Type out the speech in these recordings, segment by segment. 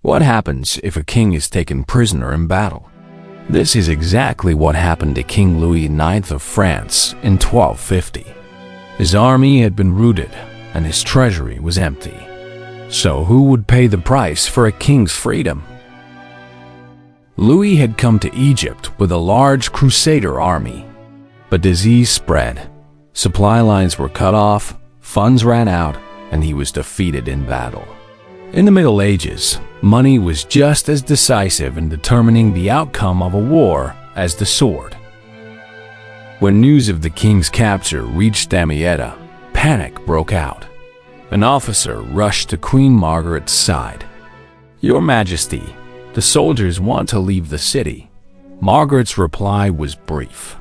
What happens if a king is taken prisoner in battle? This is exactly what happened to King Louis IX of France in 1250. His army had been routed and his treasury was empty. So who would pay the price for a king's freedom? Louis had come to Egypt with a large crusader army, but disease spread, supply lines were cut off, funds ran out, and he was defeated in battle. In the Middle Ages, money was just as decisive in determining the outcome of a war as the sword. When news of the king's capture reached Damietta, panic broke out. An officer rushed to Queen Margaret's side. "Your Majesty, the soldiers want to leave the city." Margaret's reply was brief.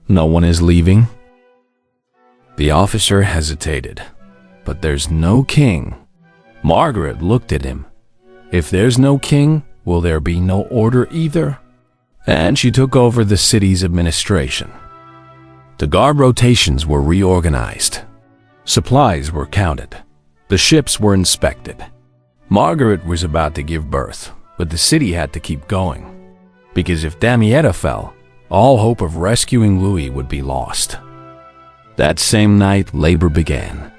"No one is leaving?" The officer hesitated. "But there's no king." Margaret looked at him. "If there's no king, will there be no order either?" And she took over the city's administration. The guard rotations were reorganized. Supplies were counted. The ships were inspected. Margaret was about to give birth, but the city had to keep going. Because if Damietta fell, all hope of rescuing Louis would be lost. That same night, labor began.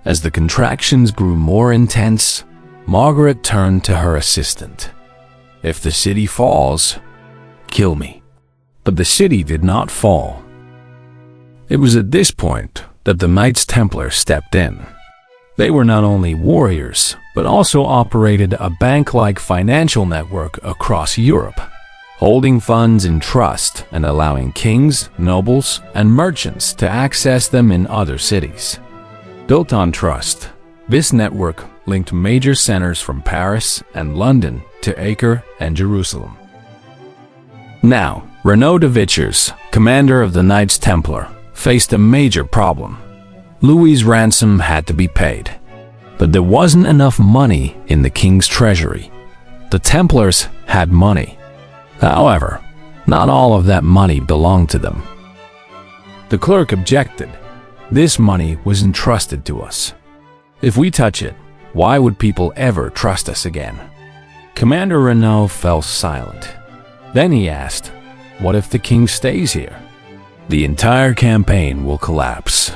As the contractions grew more intense, Margaret turned to her assistant. "If the city falls, kill me." But the city did not fall. It was at this point that the Knights Templar stepped in. They were not only warriors, but also operated a bank-like financial network across Europe, holding funds in trust and allowing kings, nobles, and merchants to access them in other cities. Built on trust, this network linked major centers from Paris and London to Acre and Jerusalem. Now, Renaud de Vichers, commander of the Knights Templar, faced a major problem. Louis's ransom had to be paid, but there wasn't enough money in the king's treasury. The Templars had money. However, not all of that money belonged to them. The clerk objected. "This money was entrusted to us. If we touch it, why would people ever trust us again?" Commander Renaud fell silent. Then he asked, "What if the king stays here? The entire campaign will collapse."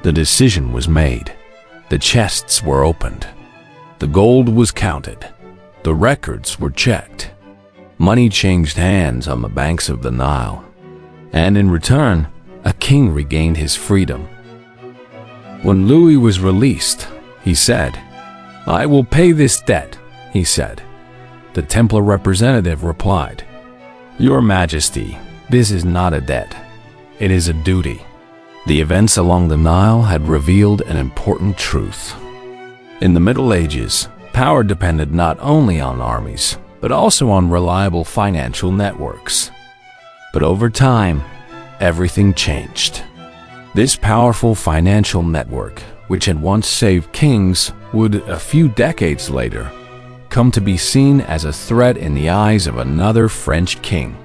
The decision was made. The chests were opened. The gold was counted. The records were checked. Money changed hands on the banks of the Nile. And in return, a king regained his freedom. When Louis was released, he said, "I will pay this debt," he said. The Templar representative replied, "Your Majesty, this is not a debt. It is a duty." The events along the Nile had revealed an important truth. In the Middle Ages, power depended not only on armies, but also on reliable financial networks. But over time, everything changed. This powerful financial network, which had once saved kings, would, a few decades later, come to be seen as a threat in the eyes of another French king.